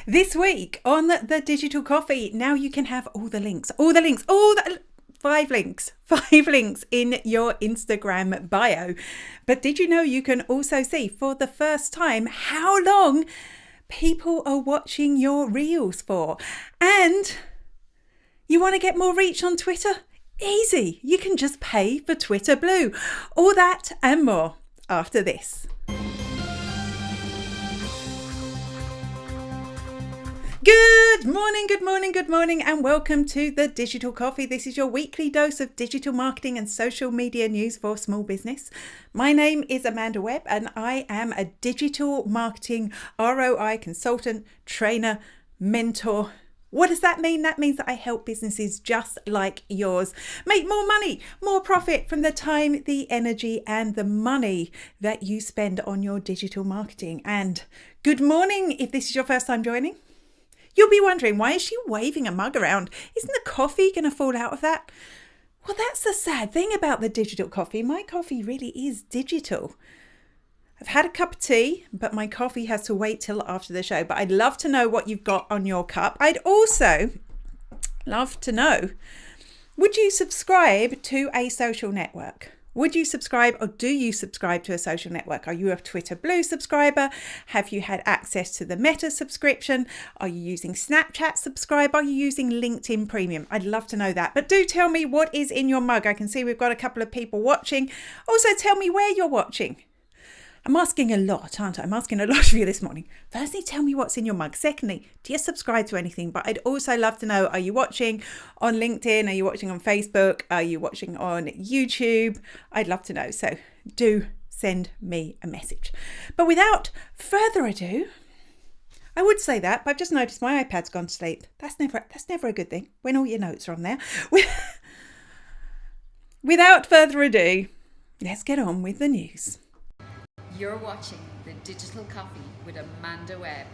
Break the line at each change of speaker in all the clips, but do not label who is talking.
This week on the Digital Coffee, now you can have all the links, five links in your Instagram bio. But did you know you can also see for the first time how long people are watching your reels for? And you want to get more reach on Twitter? Easy. You can just pay for Twitter Blue. All that and more after this. Good morning, and welcome to the Digital Coffee. This is your weekly dose of digital marketing and social media news for small business. My name is Amanda Webb, and I am a digital marketing ROI consultant, trainer, mentor. What does that mean? That means that I help businesses just like yours make more money, more profit from the time, the energy, and the money that you spend on your digital marketing. And good morning if this is your first time joining. You'll be wondering, why is she waving a mug around? Isn't the coffee going to fall out of that? Well, that's the sad thing about the digital coffee. My coffee really is digital. I've had a cup of tea, but my coffee has to wait till after the show. But I'd love to know what you've got on your cup. I'd also love to know, would you subscribe to a social network? Would you subscribe, or do you subscribe to a social network? Are you a Twitter Blue subscriber? Have you had access to the Meta subscription? Are you using Snapchat subscribe? Are you using LinkedIn Premium? I'd love to know that. But do tell me what is in your mug. I can see we've got a couple of people watching. Also tell me where you're watching. I'm asking a lot, aren't I? I'm asking a lot of you this morning. Firstly, tell me what's in your mug. Secondly, do you subscribe to anything? But I'd also love to know, are you watching on LinkedIn? Are you watching on Facebook? Are you watching on YouTube? I'd love to know. So do send me a message. But without further ado, I would say that, but I've just noticed my iPad's gone to sleep. That's never a good thing when all your notes are on there. Without further ado, let's get on with the news.
You're watching the Digital Coffee with Amanda Webb.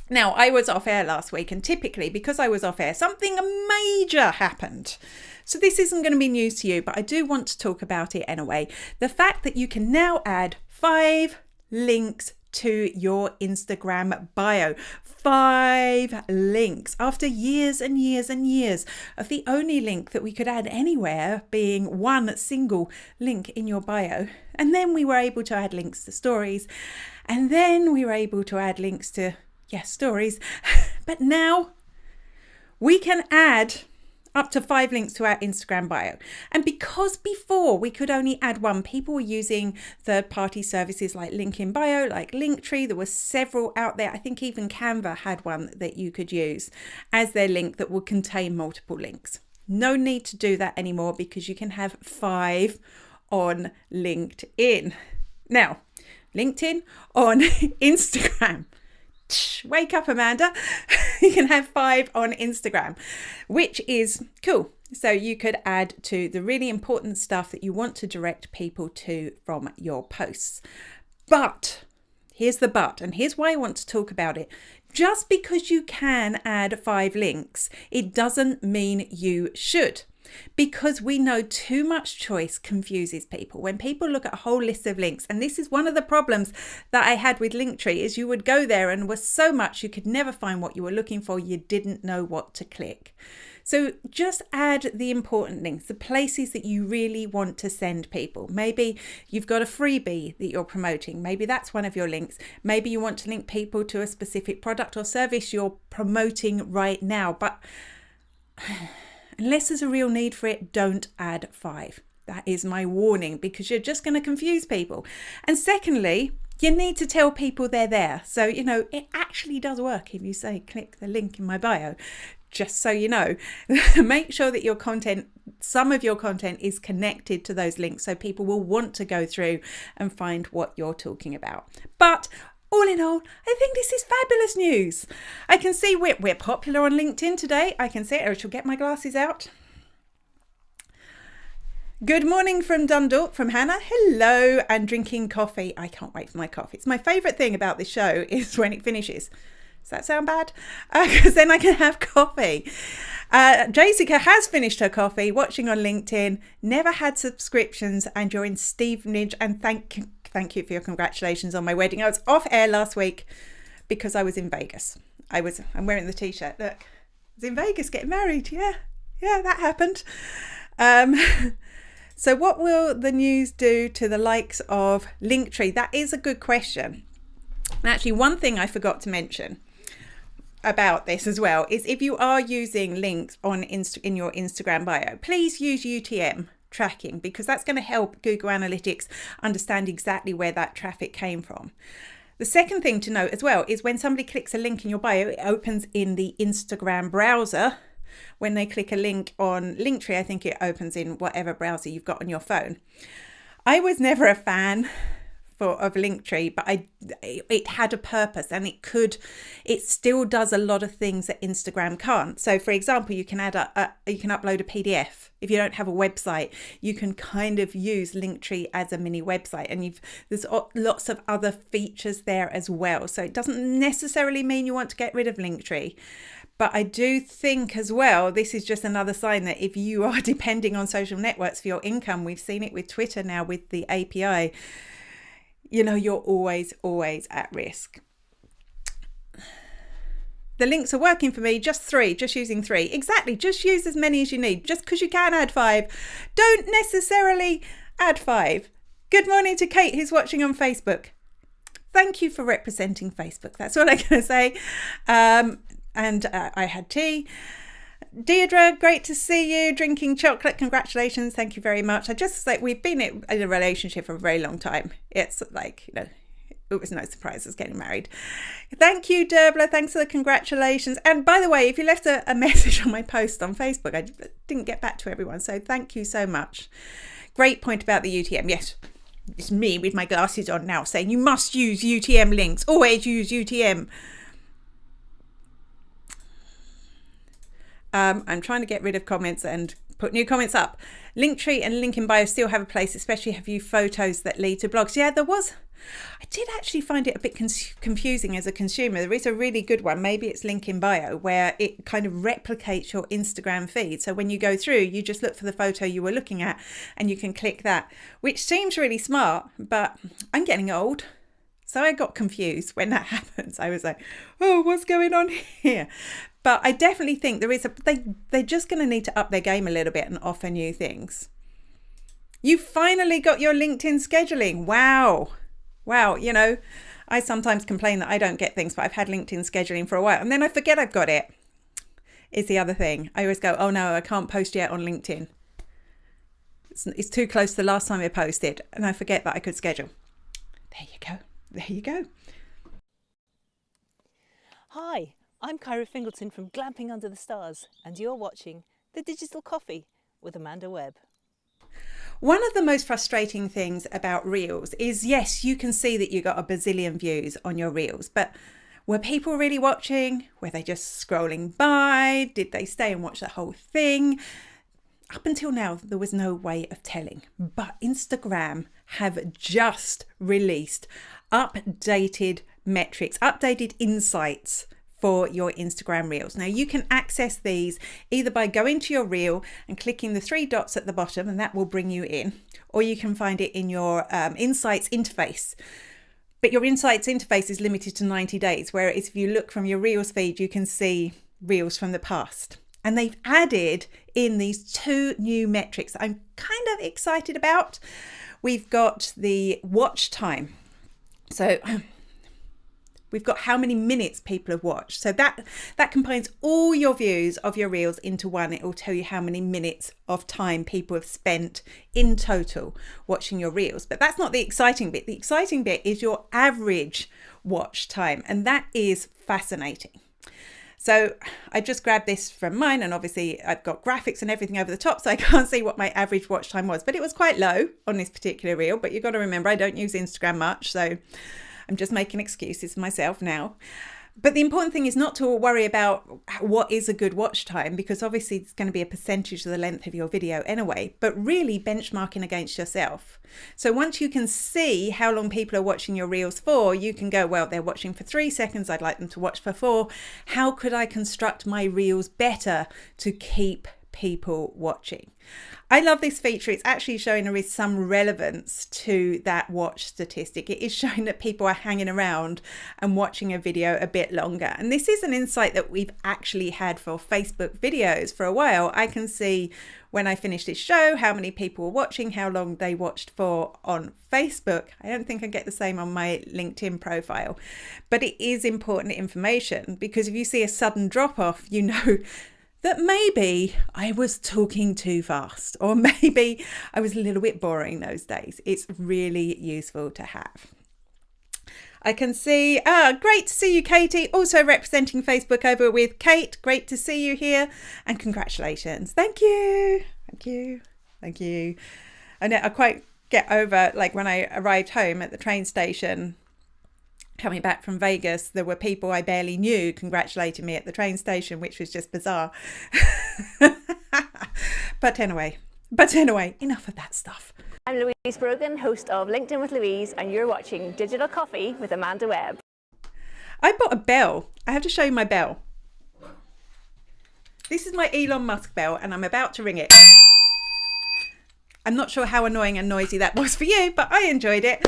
Now, I was off air last week, and typically because I was off air, something major happened. So this isn't going to be news to you, but I do want to talk about it anyway. The fact that you can now add 5 links to your Instagram bio. 5 links after years and years and years of the only link that we could add anywhere being one single link in your bio. And then we were able to add links to stories, and then we were able to add links to stories. But now we can add up to 5 links to our Instagram bio. And because before we could only add one, people were using third-party services like Link in Bio, like Linktree. There were several out there. I think even Canva had one that you could use as their link that would contain multiple links. No need to do that anymore because you can have 5 on LinkedIn. Now, LinkedIn on Instagram. Wake up, Amanda. You can have 5 on Instagram, which is cool. So you could add to the really important stuff that you want to direct people to from your posts. But here's the but, and here's why I want to talk about it. Just because you can add 5 links, it doesn't mean you should. Because we know too much choice confuses people. When people look at a whole list of links, and this is one of the problems that I had with Linktree, is you would go there and was so much you could never find what you were looking for. You didn't know what to click. So just add the important links, the places that you really want to send people. Maybe you've got a freebie that you're promoting. Maybe that's one of your links. Maybe you want to link people to a specific product or service you're promoting right now. But unless there's a real need for it, don't add 5. That is my warning, because you're just going to confuse people. And secondly, you need to tell people they're there. So, it actually does work if you say, click the link in my bio, just so you know. Make sure that your content, some of your content is connected to those links so people will want to go through and find what you're talking about. But all in all, I think this is fabulous news. I can see we're popular on LinkedIn today. I can see it. I shall get my glasses out. Good morning from Dundalk, from Hannah. Hello, and drinking coffee. I can't wait for my coffee. It's my favourite thing about this show is when it finishes. Does that sound bad? Because then I can have coffee. Jessica has finished her coffee, watching on LinkedIn, never had subscriptions, and you're in Stevenage. And thank you for your congratulations on my wedding. I was off air last week because I was in Vegas. I'm wearing the t-shirt. Look, I was in Vegas getting married. Yeah, that happened. So what will the news do to the likes of Linktree? That is a good question. And actually, one thing I forgot to mention about this as well is if you are using links in your Instagram bio, please use UTM tracking, because that's going to help Google Analytics understand exactly where that traffic came from. The second thing to note as well is when somebody clicks a link in your bio, it opens in the Instagram browser. When they click a link on Linktree, I think it opens in whatever browser you've got on your phone. I was never a fan of Linktree, but it had a purpose, and it still does a lot of things that Instagram can't. So for example, you can you can upload a PDF. If you don't have a website, you can kind of use Linktree as a mini website, and there's lots of other features there as well. So it doesn't necessarily mean you want to get rid of Linktree. But I do think as well, this is just another sign that if you are depending on social networks for your income, we've seen it with Twitter now with the API, you're always at risk. The links are working for me, just using 3. Exactly, just use as many as you need. Just because you can add 5, don't necessarily add 5. Good morning to Kate, who's watching on Facebook. Thank you for representing Facebook. That's all I'm going to say. And I had tea. Deirdre, great to see you drinking chocolate. Congratulations. Thank you very much. We've been in a relationship for a very long time. It's like, it was no surprise us getting married. Thank you, Derbla. Thanks for the congratulations. And by the way, if you left a message on my post on Facebook, I didn't get back to everyone. So thank you so much. Great point about the UTM. Yes, it's me with my glasses on now saying you must use UTM links. Always use UTM. I'm trying to get rid of comments and put new comments up. Linktree and link in bio still have a place, especially if you photos that lead to blogs. Yeah, I did actually find it a bit confusing as a consumer. There is a really good one, maybe it's link in bio, where it kind of replicates your Instagram feed. So when you go through, you just look for the photo you were looking at and you can click that, which seems really smart, but I'm getting old. So I got confused when that happens. I was like, oh, what's going on here? But I definitely think they're just going to need to up their game a little bit and offer new things. You finally got your LinkedIn scheduling. Wow. I sometimes complain that I don't get things, but I've had LinkedIn scheduling for a while and then I forget I've got it. Is the other thing. I always go, oh no, I can't post yet on LinkedIn. It's too close to the last time I posted and I forget that I could schedule. There you go.
Hi, I'm Kyra Fingleton from Glamping Under the Stars, and you're watching The Digital Coffee with Amanda Webb.
One of the most frustrating things about Reels is, yes, you can see that you got a bazillion views on your Reels, but were people really watching? Were they just scrolling by? Did they stay and watch the whole thing? Up until now, there was no way of telling, but Instagram have just released updated metrics, updated insights for your Instagram Reels. Now you can access these either by going to your Reel and clicking the 3 dots at the bottom and that will bring you in, or you can find it in your Insights interface. But your Insights interface is limited to 90 days, whereas if you look from your Reels feed, you can see Reels from the past. And they've added in these 2 new metrics that I'm kind of excited about. We've got the watch time. So we've got how many minutes people have watched. So that combines all your views of your Reels into one. It will tell you how many minutes of time people have spent in total watching your Reels. But that's not the exciting bit. The exciting bit is your average watch time. And that is fascinating. So I just grabbed this from mine, and obviously I've got graphics and everything over the top, so I can't see what my average watch time was, but it was quite low on this particular Reel. But you've got to remember, I don't use Instagram much, so I'm just making excuses for myself now. But the important thing is not to worry about what is a good watch time, because obviously it's going to be a percentage of the length of your video anyway, but really benchmarking against yourself. So once you can see how long people are watching your Reels for, you can go, well, they're watching for 3 seconds. I'd like them to watch for 4. How could I construct my Reels better to keep people watching. I love this feature. It's actually showing there is some relevance to that watch statistic. It is showing that people are hanging around and watching a video a bit longer. And this is an insight that we've actually had for Facebook videos for a while. I can see when I finish this show how many people were watching, how long they watched for on Facebook. I don't think I get the same on my LinkedIn profile, but it is important information, because if you see a sudden drop off, you know that maybe I was talking too fast, or maybe I was a little bit boring those days. It's really useful to have. I can see, great to see you, Katie, also representing Facebook over with Kate. Great to see you here, and congratulations. Thank you. Thank you. Thank you. I know I quite get over, like when I arrived home at the train station, coming back from Vegas, there were people I barely knew congratulating me at the train station, which was just bizarre. But anyway, enough of that stuff.
I'm Louise Brogan, host of LinkedIn with Louise, and you're watching Digital Coffee with Amanda Webb.
I bought a bell. I have to show you my bell. This is my Elon Musk bell, and I'm about to ring it. I'm not sure how annoying and noisy that was for you, but I enjoyed it.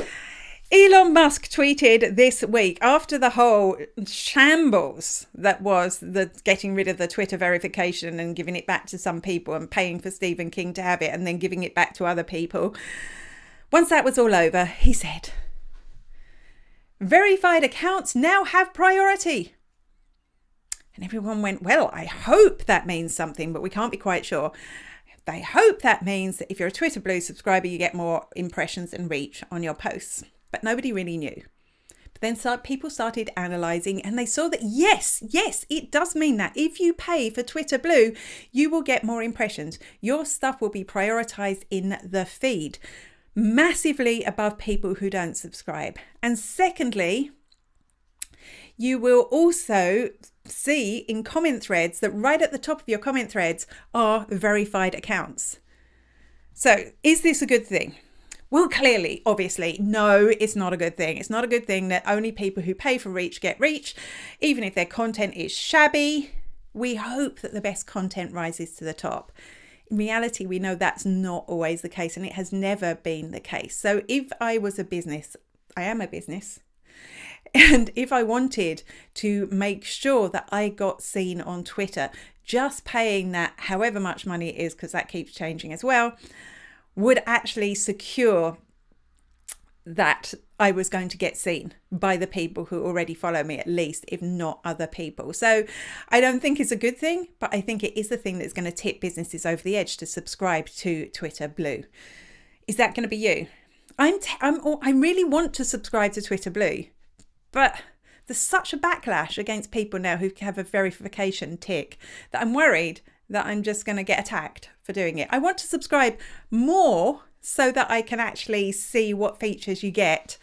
Elon Musk tweeted this week, after the whole shambles that was the getting rid of the Twitter verification and giving it back to some people and paying for Stephen King to have it and then giving it back to other people. Once that was all over, he said, verified accounts now have priority. And everyone went, well, I hope that means something, but we can't be quite sure. They hope that means that if you're a Twitter Blue subscriber, you get more impressions and reach on your posts. But nobody really knew. But then people started analysing, and they saw that yes, it does mean that if you pay for Twitter Blue, you will get more impressions. Your stuff will be prioritised in the feed, massively above people who don't subscribe. And secondly, you will also see in comment threads that right at the top of your comment threads are verified accounts. So is this a good thing? Well, clearly, obviously, no, it's not a good thing. It's not a good thing that only people who pay for reach get reach, even if their content is shabby. We hope that the best content rises to the top. In reality, we know that's not always the case, and it has never been the case. So if I was a business, I am a business, and if I wanted to make sure that I got seen on Twitter, just paying that however much money it is, because that keeps changing as well, would actually secure that I was going to get seen by the people who already follow me, at least, if not other people. So I don't think it's a good thing, but I think it is the thing that's going to tip businesses over the edge to subscribe to Twitter Blue. Is that going to be you? I really want to subscribe to Twitter Blue, but there's such a backlash against people now who have a verification tick that I'm worried that I'm just going to get attacked for doing it. I want to subscribe more so that I can actually see what features you get,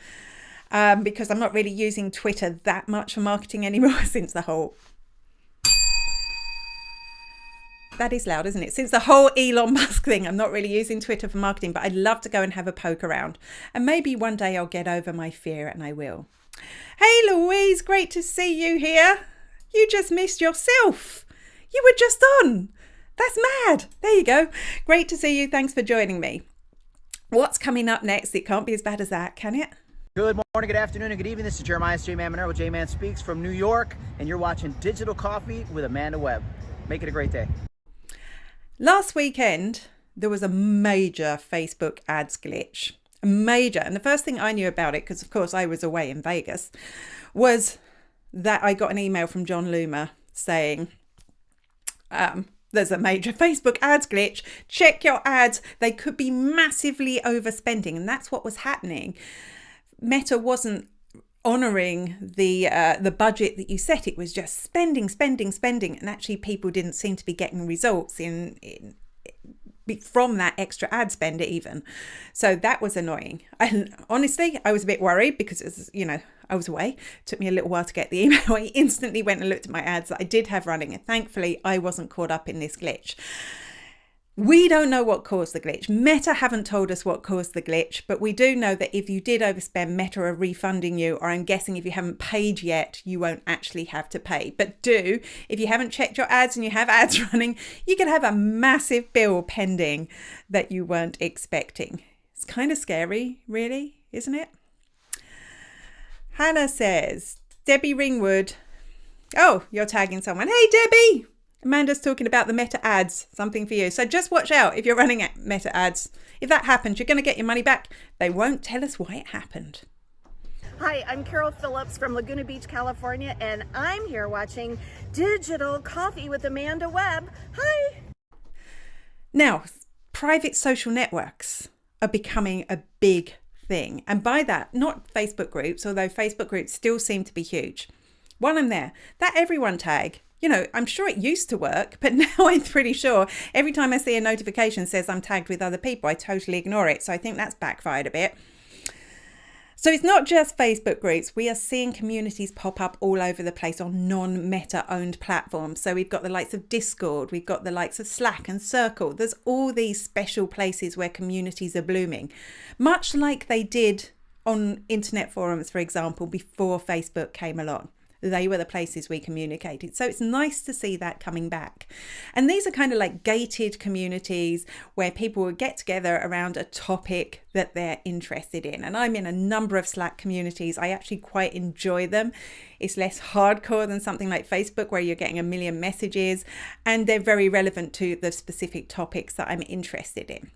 because I'm not really using Twitter that much for marketing anymore since the whole... That is loud, isn't it? Since the whole Elon Musk thing, I'm not really using Twitter for marketing, but I'd love to go and have a poke around. And maybe one day I'll get over my fear, and I will. Hey Louise, great to see you here. You just missed yourself. You were just on. That's mad. There you go. Great to see you. Thanks for joining me. What's coming up next? It can't be as bad as that, can it?
Good morning, good afternoon, and good evening. This is Jeremiah's J-Man Monero with J-Man Speaks from New York, and you're watching Digital Coffee with Amanda Webb. Make it a great day.
Last weekend, there was a major Facebook ads glitch. A major. And the first thing I knew about it, because of course I was away in Vegas, was that I got an email from John Loomer saying, there's a major Facebook ads glitch. Check your ads. They could be massively overspending. And that's what was happening. Meta wasn't honouring the budget that you set. It was just spending. And actually people didn't seem to be getting results from that extra ad spend even. So that was annoying. And honestly, I was a bit worried because, I was away. It took me a little while to get the email. I instantly went and looked at my ads that I did have running, and thankfully I wasn't caught up in this glitch. We don't know what caused the glitch. Meta haven't told us what caused the glitch, but we do know that if you did overspend, Meta are refunding you, or I'm guessing if you haven't paid yet, you won't actually have to pay. But if you haven't checked your ads and you have ads running, you could have a massive bill pending that you weren't expecting. It's kind of scary, really, isn't it? Hannah says, Debbie Ringwood. Oh, you're tagging someone. Hey, Debbie. Amanda's talking about the Meta ads, something for you. So just watch out if you're running Meta ads. If that happens, you're going to get your money back. They won't tell us why it happened.
Hi, I'm Carol Phillips from Laguna Beach, California, and I'm here watching Digital Coffee with Amanda Webb. Hi.
Now, private social networks are becoming a big thing. And by that, not Facebook groups, although Facebook groups still seem to be huge. While I'm there, that everyone tag, I'm sure it used to work, but now I'm pretty sure every time I see a notification says I'm tagged with other people, I totally ignore it. So I think that's backfired a bit. So it's not just Facebook groups. We are seeing communities pop up all over the place on non-Meta owned platforms. So we've got the likes of Discord, we've got the likes of Slack and Circle. There's all these special places where communities are blooming, much like they did on internet forums, for example, before Facebook came along. They were the places we communicated. So it's nice to see that coming back. And these are kind of like gated communities where people would get together around a topic that they're interested in. And I'm in a number of Slack communities. I actually quite enjoy them. It's less hardcore than something like Facebook where you're getting a million messages, and they're very relevant to the specific topics that I'm interested in.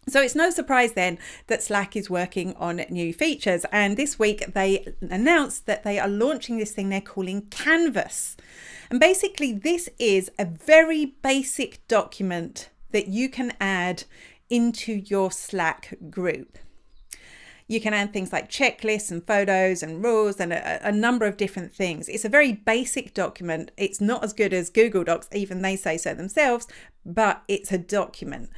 So it's no surprise then that Slack is working on new features. And this week they announced that they are launching this thing they're calling Canvas. And basically this is a very basic document that you can add into your Slack group. You can add things like checklists and photos and rules and a number of different things. It's a very basic document. It's not as good as Google Docs, even they say so themselves, but it's a document.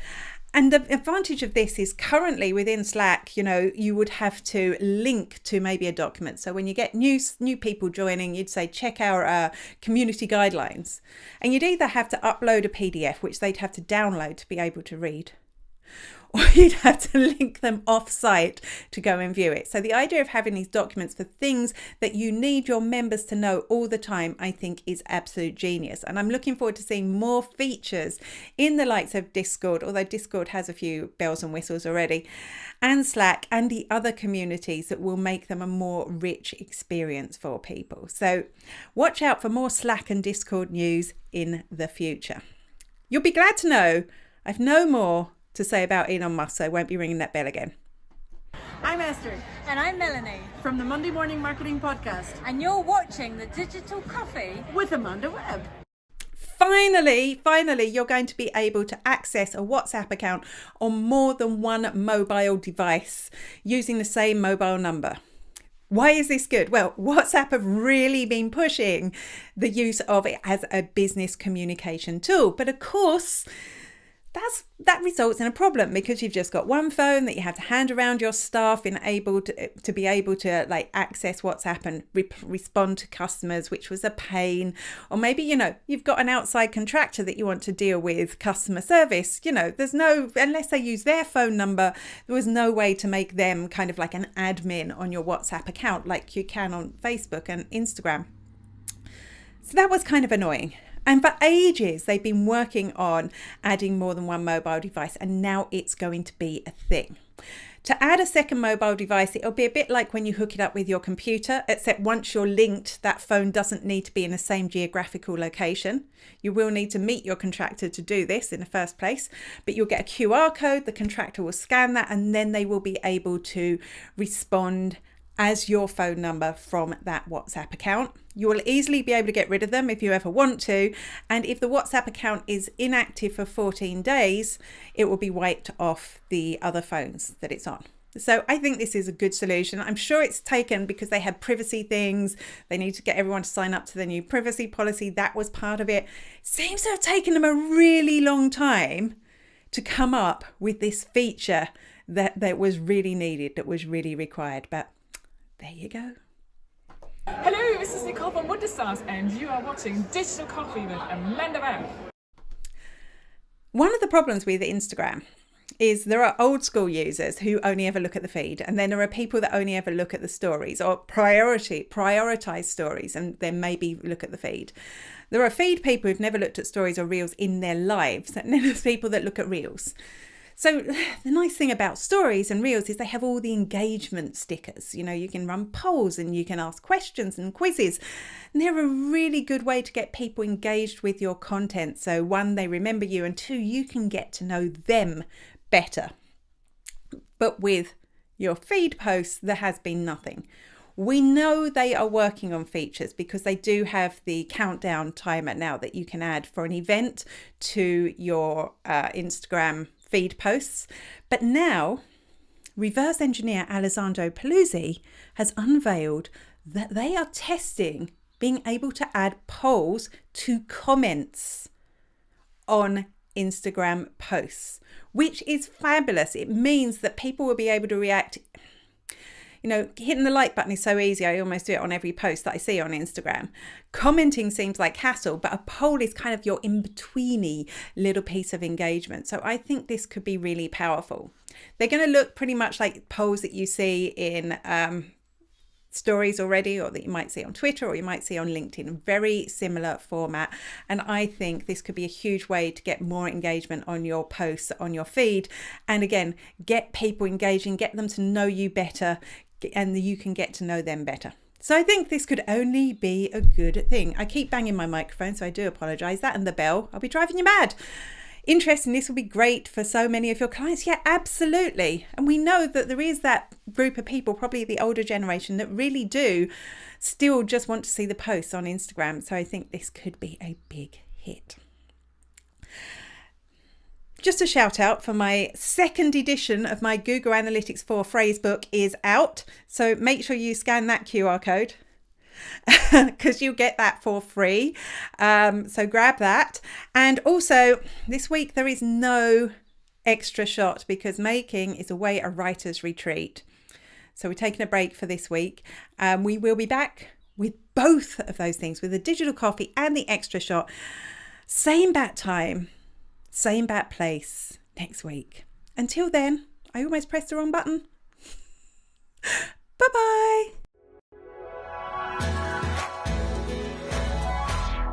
And the advantage of this is currently within Slack, you would have to link to maybe a document. So when you get new people joining, you'd say, check our community guidelines. And you'd either have to upload a PDF, which they'd have to download to be able to read, or you'd have to link them off-site to go and view it. So the idea of having these documents for things that you need your members to know all the time, I think is absolute genius. And I'm looking forward to seeing more features in the likes of Discord, although Discord has a few bells and whistles already, and Slack and the other communities that will make them a more rich experience for people. So watch out for more Slack and Discord news in the future. You'll be glad to know I've no more to say about Elon Musk, so I won't be ringing that bell again.
I'm Esther.
And I'm Melanie.
From the Monday Morning Marketing Podcast.
And you're watching the Digital Coffee
with Amanda Webb.
Finally, you're going to be able to access a WhatsApp account on more than one mobile device using the same mobile number. Why is this good? Well, WhatsApp have really been pushing the use of it as a business communication tool. But of course, that results in a problem because you've just got one phone that you have to hand around your staff in to be able to like access WhatsApp and respond to customers, which was a pain. Or maybe, you've got an outside contractor that you want to deal with customer service. Unless they use their phone number, there was no way to make them kind of like an admin on your WhatsApp account like you can on Facebook and Instagram. So that was kind of annoying. And for ages, they've been working on adding more than one mobile device, and now it's going to be a thing. To add a second mobile device, it'll be a bit like when you hook it up with your computer, except once you're linked, that phone doesn't need to be in the same geographical location. You will need to meet your contractor to do this in the first place, but you'll get a QR code, the contractor will scan that, and then they will be able to respond as your phone number from that WhatsApp account. You will easily be able to get rid of them if you ever want to. And if the WhatsApp account is inactive for 14 days, it will be wiped off the other phones that it's on. So I think this is a good solution. I'm sure it's taken because they had privacy things. They need to get everyone to sign up to the new privacy policy. That was part of it. Seems to have taken them a really long time to come up with this feature that was really needed, that was really required. But there you go.
Hello, this is Nicole from Wonderstars, and you are watching Digital Coffee with Amanda Webb.
One of the problems with Instagram is there are old school users who only ever look at the feed, and then there are people that only ever look at the stories or prioritize stories and then maybe look at the feed. There are feed people who've never looked at stories or reels in their lives, and then there's people that look at reels. So the nice thing about stories and reels is they have all the engagement stickers. You know, you can run polls and you can ask questions and quizzes. And they're a really good way to get people engaged with your content. So one, they remember you, and two, you can get to know them better. But with your feed posts, there has been nothing. We know they are working on features because they do have the countdown timer now that you can add for an event to your Instagram feed posts. But now, reverse engineer Alessandro Paluzzi has unveiled that they are testing being able to add polls to comments on Instagram posts, which is fabulous. It means that people will be able to react. You know, hitting the like button is so easy. I almost do it on every post that I see on Instagram. Commenting seems like hassle, but a poll is kind of your in-betweeny little piece of engagement. So I think this could be really powerful. They're going to look pretty much like polls that you see in stories already, or that you might see on Twitter, or you might see on LinkedIn. Very similar format. And I think this could be a huge way to get more engagement on your posts, on your feed. And again, get people engaging, get them to know you better, and you can get to know them better. So I think this could only be a good thing. I keep banging my microphone, so I do apologize. That and the bell, I'll be driving you mad. Interesting, this will be great for so many of your clients. Yeah, absolutely. And we know that there is that group of people, probably the older generation, that really do still just want to see the posts on Instagram. So I think this could be a big hit. Just a shout out for my second edition of my Google Analytics 4 phrase book is out. So make sure you scan that QR code because you'll get that for free. So grab that. And also this week there is no extra shot because making is away at a writer's retreat. So we're taking a break for this week. We will be back with both of those things, with the digital coffee and the extra shot. Same bat time. Same bat place next week. Until then, I almost pressed the wrong button.